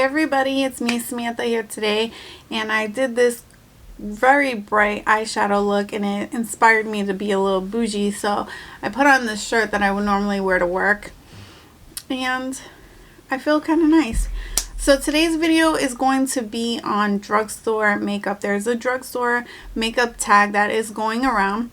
everybody, it's me Samantha here today, and I did this very bright eyeshadow look and it inspired me to be a little bougie, so I put on this shirt that I would normally wear to work and I feel kind of nice. So today's video is going to be on drugstore makeup. There's a drugstore makeup tag that is going around,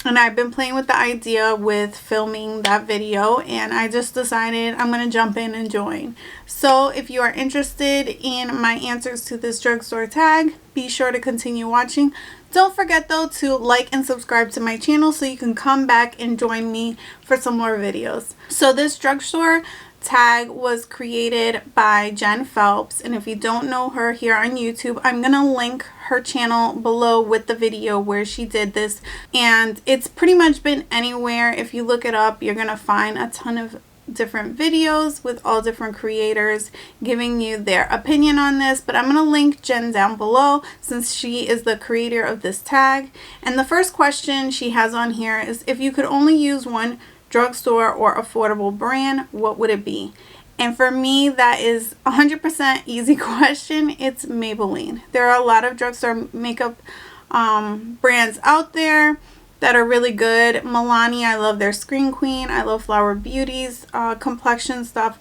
and I've been playing with the idea with filming that video, and I just decided I'm going to jump in and join. So if you are interested in my answers to this drugstore tag, be sure to continue watching. Don't forget though to like and subscribe to my channel so you can come back and join me for some more videos. So this drugstore tag was created by Jen Phelps, and if you don't know her here on YouTube, I'm gonna link her channel below with the video where she did this, and it's pretty much been anywhere. If you look it up, you're gonna find a ton of different videos with all different creators giving you their opinion on this, but I'm gonna link Jen down below since she is the creator of this tag. And the first question she has on here is, if you could only use one drugstore or affordable brand, what would it be? And for me, that is 100% easy question. It's Maybelline. There are a lot of drugstore makeup brands out there that are really good. Milani, I love their Screen Queen. I love Flower Beauty's complexion stuff.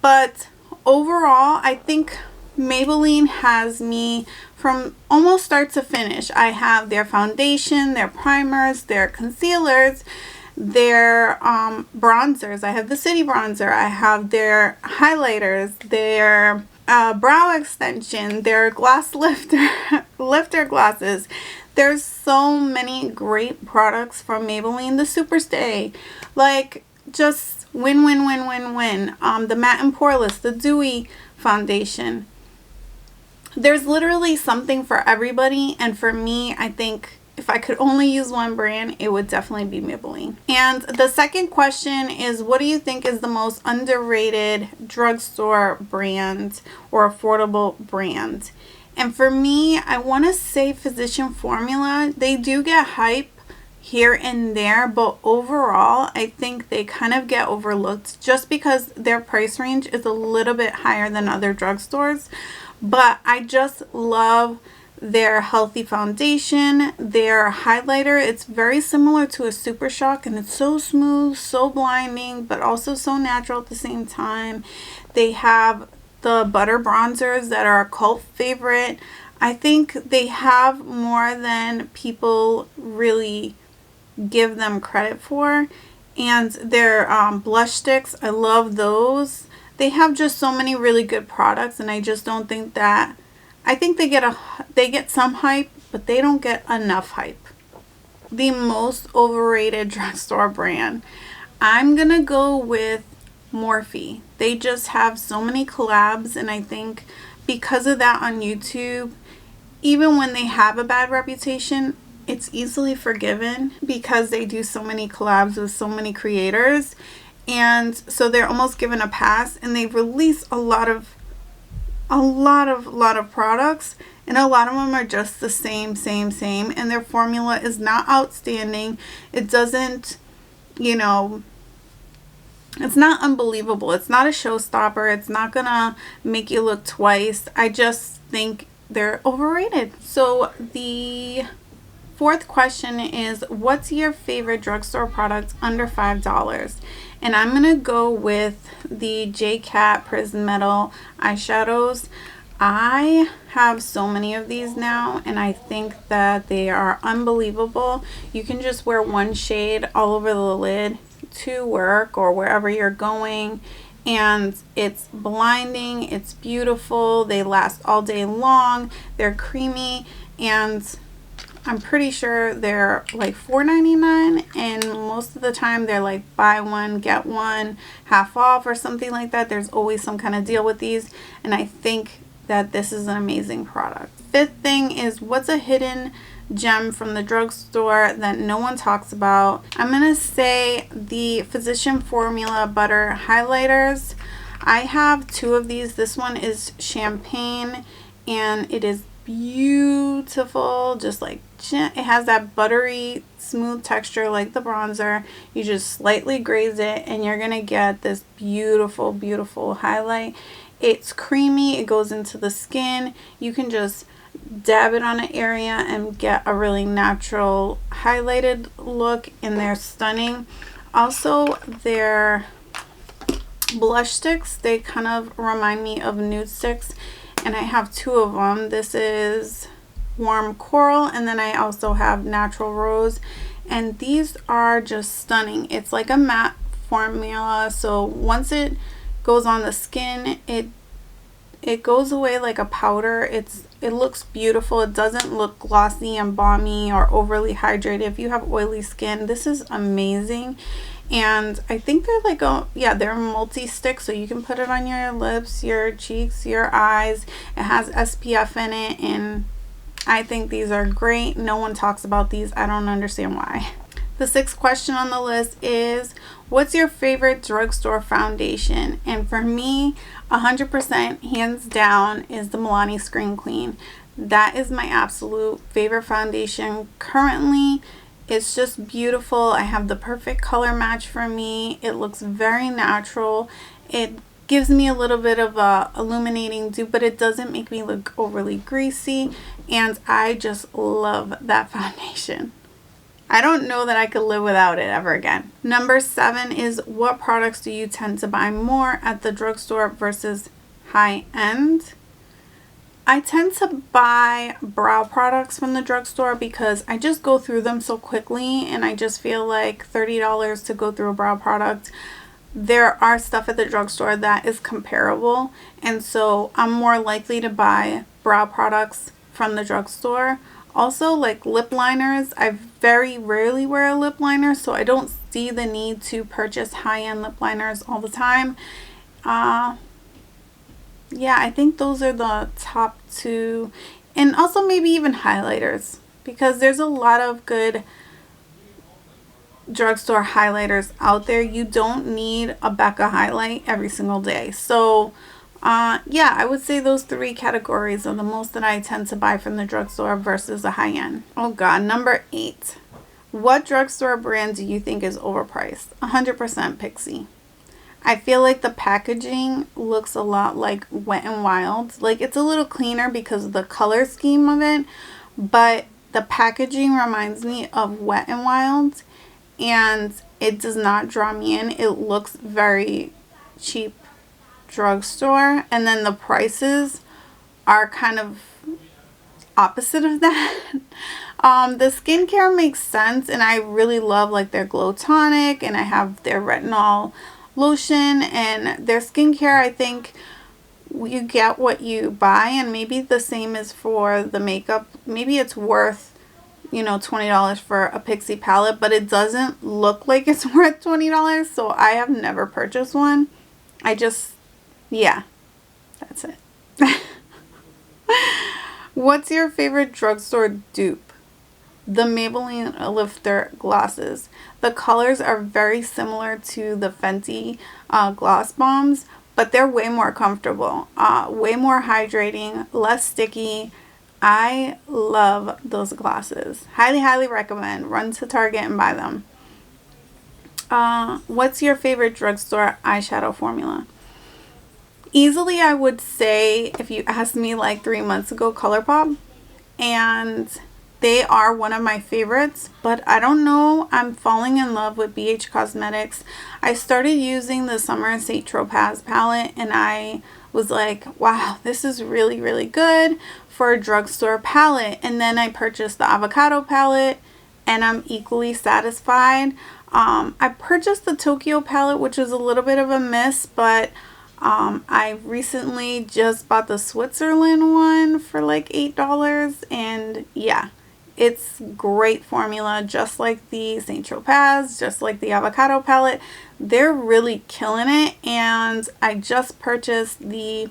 But overall, I think Maybelline has me from almost start to finish. I have their foundation, their primers, their concealers, their bronzers. I have the City Bronzer. I have their highlighters, their brow extension, their gloss lifter glasses. There's so many great products from Maybelline. The Superstay, like, just win. The Matte and Poreless, the Dewy foundation. There's literally something for everybody, and for me, I think if I could only use one brand, it would definitely be Maybelline. And the second question is, what do you think is the most underrated drugstore brand or affordable brand? And for me, I want to say Physician Formula. They do get hype here and there, but overall, I think they kind of get overlooked just because their price range is a little bit higher than other drugstores. But I just love their healthy foundation, their highlighter. It's very similar to a Super Shock, and it's so smooth, so blinding, but also so natural at the same time. They have the butter bronzers that are a cult favorite. I think they have more than people really give them credit for. And their blush sticks, I love those. They have just so many really good products, and I just don't think that, I think they get some hype, but they don't get enough hype. The most overrated drugstore brand, I'm gonna go with Morphe. They just have so many collabs, and I think because of that on YouTube, even when they have a bad reputation, it's easily forgiven because they do so many collabs with so many creators, and so they're almost given a pass, and they release a lot of products, and a lot of them are just the same, and their formula is not outstanding. It doesn't, you know, it's not unbelievable. It's not a showstopper. It's not gonna make you look twice. I just think they're overrated. So the fourth question is, what's your favorite drugstore product under $5? And I'm gonna go with the j.cat pris-metal eyeshadows. I have so many of these now, and I think that they are unbelievable. You can just wear one shade all over the lid to work or wherever you're going, and it's blinding, it's beautiful, they last all day long, they're creamy, and I'm pretty sure they're like $4.99, and most of the time they're like buy one get one half off or something like that. There's always some kind of deal with these, and I think that this is an amazing product. Fifth thing is, what's a hidden gem from the drugstore that no one talks about? I'm gonna say the Physician Formula butter highlighters. I have two of these. This one is champagne, and it is beautiful. Just like, it has that buttery smooth texture like the bronzer. You just slightly graze it and you're gonna get this beautiful highlight. It's creamy, it goes into the skin. You can just dab it on an area and get a really natural highlighted look, and they're stunning. Also, their blush sticks, they kind of remind me of nude sticks, and I have two of them. This is warm coral, and then I also have natural rose, and these are just stunning. It's like a matte formula, so once it goes on the skin, it goes away like a powder. It looks beautiful. It doesn't look glossy and balmy or overly hydrated. If you have oily skin, this is amazing. And I think they're like they're multi-stix, so you can put it on your lips, your cheeks, your eyes. It has SPF in it, and I think these are great. No one talks about these. I don't understand why. The sixth question on the list is, what's your favorite drugstore foundation? And for me, 100% hands down is the Milani Screen Queen. That is my absolute favorite foundation currently. It's just beautiful. I have the perfect color match for me. It looks very natural. It gives me a little bit of a illuminating dupe, but it doesn't make me look overly greasy, and I just love that foundation. I don't know that I could live without it ever again. Number 7 is, what products do you tend to buy more at the drugstore versus high end? I tend to buy brow products from the drugstore because I just go through them so quickly, and I just feel like $30 to go through a brow product. There are stuff at the drugstore that is comparable, and so I'm more likely to buy brow products from the drugstore. Also, like lip liners, I very rarely wear a lip liner, so I don't see the need to purchase high-end lip liners all the time. Yeah, I think those are the top 2. And also maybe even highlighters, because there's a lot of good drugstore highlighters out there. You don't need a Becca highlight every single day. So yeah, I would say those 3 categories are the most that I tend to buy from the drugstore versus the high-end. Oh god, number 8. What drugstore brand do you think is overpriced? 100% Pixie. I feel like the packaging looks a lot like Wet n Wild. Like, it's a little cleaner because of the color scheme of it, but the packaging reminds me of Wet n Wild, and it does not draw me in. It looks very cheap drugstore, and then the prices are kind of opposite of that. The skincare makes sense, and I really love like their glow tonic, and I have their retinol lotion, and their skincare, I think you get what you buy, and maybe the same is for the makeup. Maybe it's worth, you know, $20 for a Pixie palette, but it doesn't look like it's worth $20, so I have never purchased one. Yeah, that's it. What's your favorite drugstore dupe? The Maybelline Lifter glosses. The colors are very similar to the Fenty gloss bombs, but they're way more comfortable, way more hydrating, less sticky. I love those glosses. Highly, highly recommend. Run to Target and buy them. What's your favorite drugstore eyeshadow formula? Easily, I would say, if you asked me like 3 months ago, ColourPop, and they are one of my favorites, but I don't know, I'm falling in love with BH Cosmetics. I started using the Summer St. Tropez palette, and I was like, wow, this is really, really good for a drugstore palette. And then I purchased the avocado palette, and I'm equally satisfied. I purchased the Tokyo palette, which is a little bit of a miss, but I recently just bought the Switzerland one for like $8, and yeah, it's great formula, just like the St. Tropez, just like the avocado palette. They're really killing it, and I just purchased the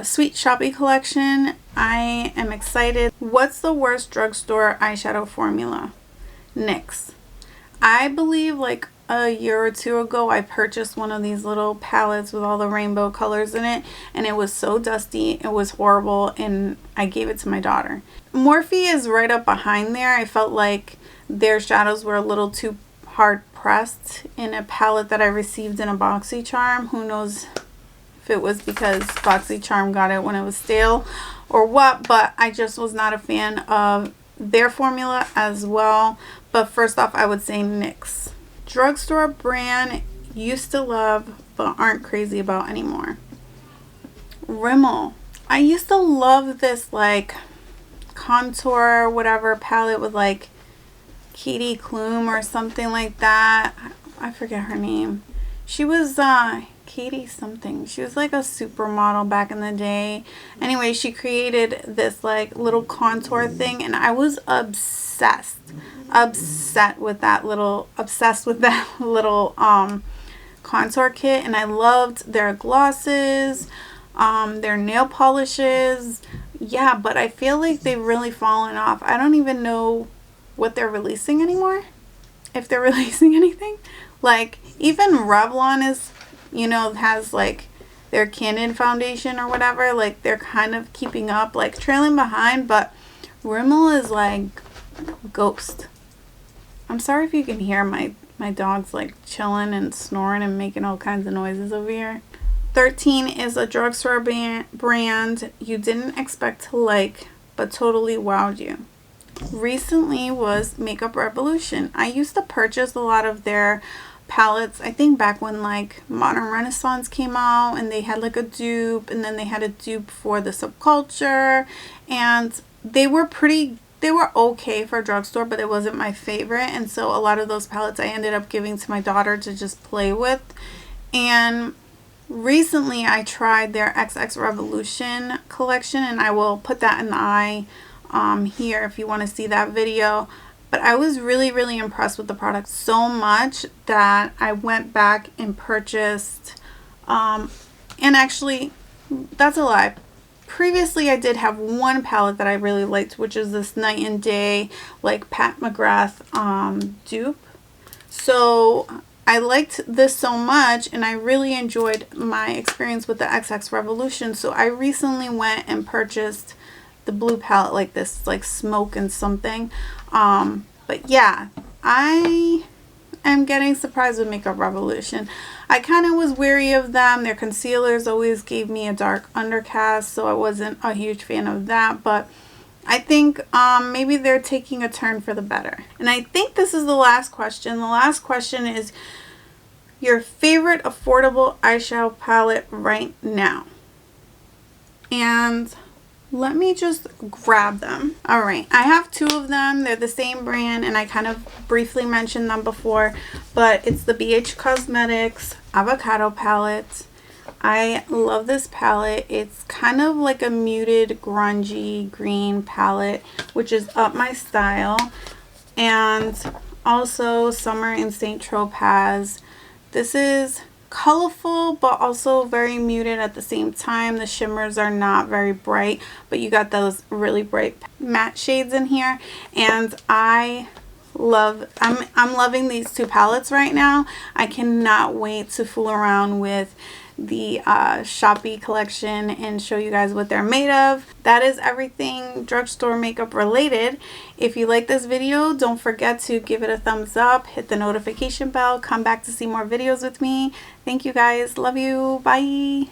Sweet Shoppy collection. I am excited. What's the worst drugstore eyeshadow formula? NYX. I believe like a year or 2 ago, I purchased one of these little palettes with all the rainbow colors in it, and it was so dusty, it was horrible, and I gave it to my daughter. Morphe is right up behind there. I felt like their shadows were a little too hard pressed in a palette that I received in a BoxyCharm. Who knows if if it was because BoxyCharm got it when it was stale or what, but I just was not a fan of their formula as well. But first off, I would say NYX. Drugstore brand used to love but aren't crazy about anymore. Rimmel. I used to love this like contour whatever palette with like Katie Klum or something like that. I forget her name. She was Katie something. She was like a supermodel back in the day. Anyway, she created this like little contour thing, and I was obsessed with that little contour kit. And I loved their glosses, their nail polishes. Yeah, but I feel like they've really fallen off. I don't even know what they're releasing anymore, if they're releasing anything. Like even Revlon is, you know, has like their Candid foundation or whatever. Like they're kind of keeping up, like trailing behind, but Rimmel is like ghost. I'm sorry if you can hear my dog's like chilling and snoring and making all kinds of noises over here. 13 is a drugstore brand you didn't expect to like, but totally wowed you. Recently was Makeup Revolution. I used to purchase a lot of their palettes, I think back when like Modern Renaissance came out, and they had like a dupe, and then they had a dupe for the Subculture, and they were okay for a drugstore, but it wasn't my favorite. And so a lot of those palettes I ended up giving to my daughter to just play with. And recently I tried their XX Revolution collection, and I will put that in the eye here if you want to see that video. But I was really impressed with the product so much that I went back and purchased, and actually that's a lie. Previously I did have one palette that I really liked, which is this Night and Day like Pat McGrath dupe. So I liked this so much, and I really enjoyed my experience with the XX Revolution. So I recently went and purchased the blue palette, like this like smoke and something. But yeah, I am getting surprised with Makeup Revolution. I kind of was wary of them. Their concealers always gave me a dark undercast, so I wasn't a huge fan of that. But I think maybe they're taking a turn for the better. And I think this is the last question. The last question is your favorite affordable eyeshadow palette right now. And let me just grab them. All right, I have two of them. They're the same brand, and I kind of briefly mentioned them before, but it's the BH Cosmetics Avocado palette. I love this palette. It's kind of like a muted grungy green palette, which is up my style. And also Summer in St. Tropez. This is colorful but also very muted at the same time. The shimmers are not very bright, but you got those really bright matte shades in here. And I'm loving these two palettes right now. I cannot wait to fool around with the Shopee collection and show you guys what they're made of. That is everything drugstore makeup related. If you like this video, don't forget to give it a thumbs up, hit the notification bell, come back to see more videos with me. Thank you guys. Love you. Bye.